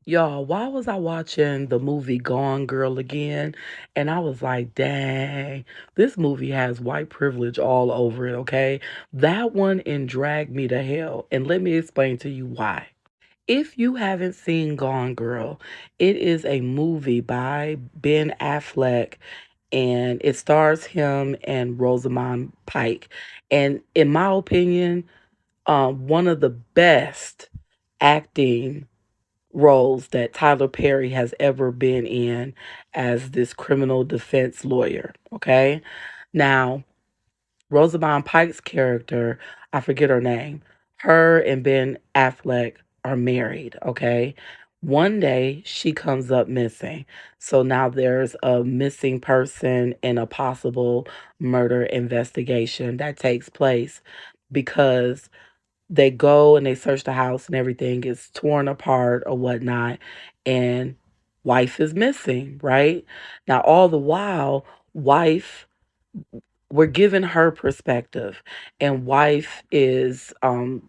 Y'all, why was I watching the movie Gone Girl again? And I was like, dang, this movie has white privilege all over it, okay? That one and Drag Me to Hell. And let me explain to you why. If you haven't seen Gone Girl, it is a movie by Ben Affleck and it stars him and Rosamund Pike. And in my opinion, one of the best acting roles that Tyler Perry has ever been in as this criminal defense lawyer. Okay. Now, Rosamund Pike's character, I forget her name, her and Ben Affleck are married. Okay. One day she comes up missing. So now there's a missing person and a possible murder investigation that takes place because they go and they search the house and everything is torn apart or whatnot, and wife is missing, right? Now, all the while, wife, we're given her perspective, and wife is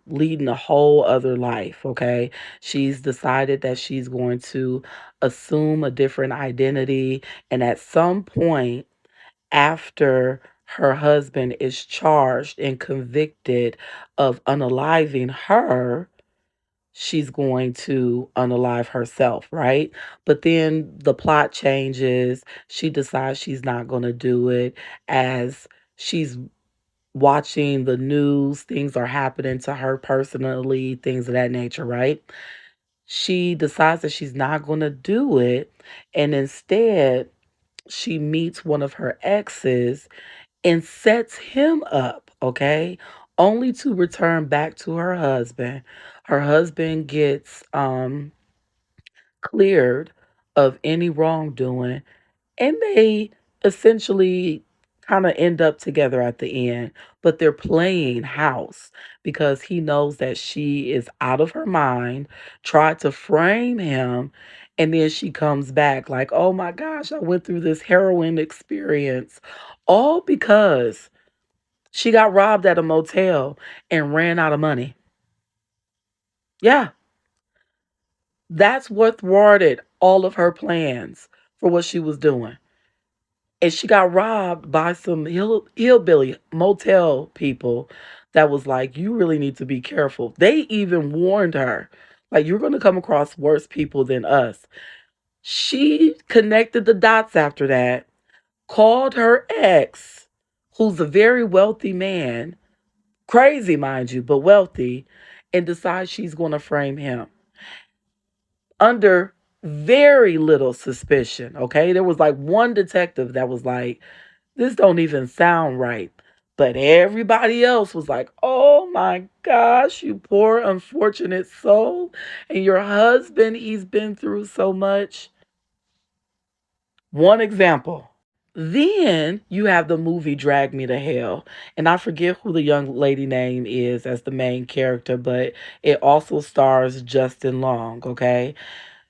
leading a whole other life, okay? She's decided that she's going to assume a different identity, and at some point, after her husband is charged and convicted of unaliving her, she's going to unalive herself, right? But then the plot changes. She decides she's not going to do it as she's watching the news. Things are happening to her personally, things of that nature, right? She decides that she's not going to do it. And instead, she meets one of her exes and sets him up, okay? Only to return back to her husband. Her husband gets cleared of any wrongdoing and they essentially kind of end up together at the end, but they're playing house because he knows that she is out of her mind, tried to frame him, and then she comes back like, "Oh my gosh, I went through this heroin experience all because she got robbed at a motel and ran out of money." Yeah, that's what thwarted all of her plans for what she was doing. And she got robbed by some hillbilly motel people that was like, "You really need to be careful." They even warned her, like, "You're going to come across worse people than us." She connected the dots after that, called her ex, who's a very wealthy man, crazy, mind you, but wealthy, and decides she's going to frame him under very little suspicion. Okay. There was like one detective that was like, "This don't even sound right." But everybody else was like, "Oh my gosh, you poor unfortunate soul. And your husband, he's been through so much." One example. Then you have the movie Drag Me to Hell. And I forget who the young lady name is as the main character, but it also stars Justin Long, okay?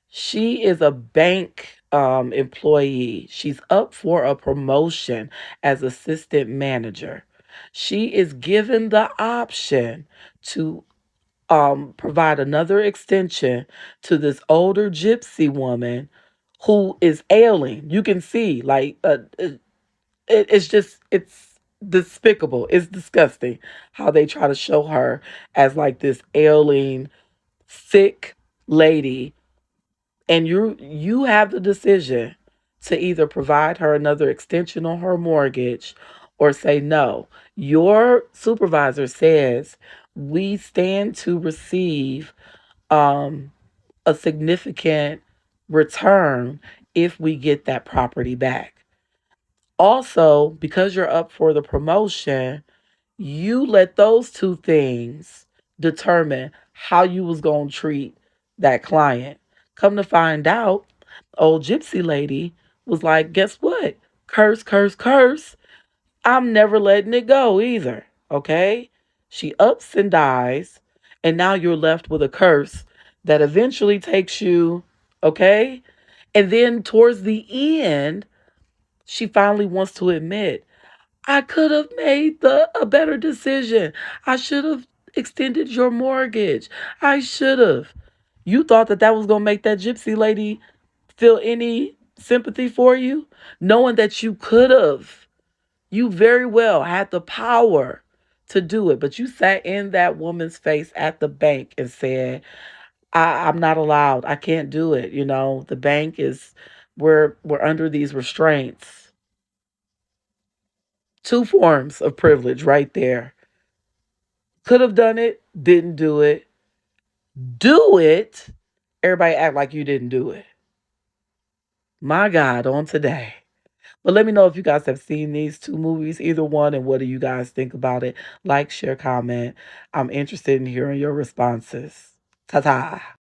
She is a bank employee. She's up for a promotion as assistant manager. She is given the option to provide another extension to this older gypsy woman who is ailing. You can see, like, it's just, it's despicable. It's disgusting how they try to show her as like this ailing, sick lady, and you have the decision to either provide her another extension on her mortgage or say no. Your supervisor says we stand to receive um, a significant return if we get that property back. Also, because you're up for the promotion, you let those two things determine how you was going to treat that client. Come to find out, old gypsy lady was like, "Guess what? Curse, curse, curse. I'm never letting it go either." Okay? She ups and dies, and now you're left with a curse that eventually takes you, okay? And then towards the end, she finally wants to admit, "I could have made a better decision. I should have extended your mortgage. I should have." You thought that that was going to make that gypsy lady feel any sympathy for you, knowing that you could have. You very well had the power to do it, but you sat in that woman's face at the bank and said, I'm not allowed. I can't do it. You know, the bank is, we're under these restraints. Two forms of privilege right there. Could have done it, didn't do it. Do it. Everybody act like you didn't do it. My God, on today. But let me know if you guys have seen these two movies, either one, and what do you guys think about it? Like, share, comment. I'm interested in hearing your responses. Ta ta.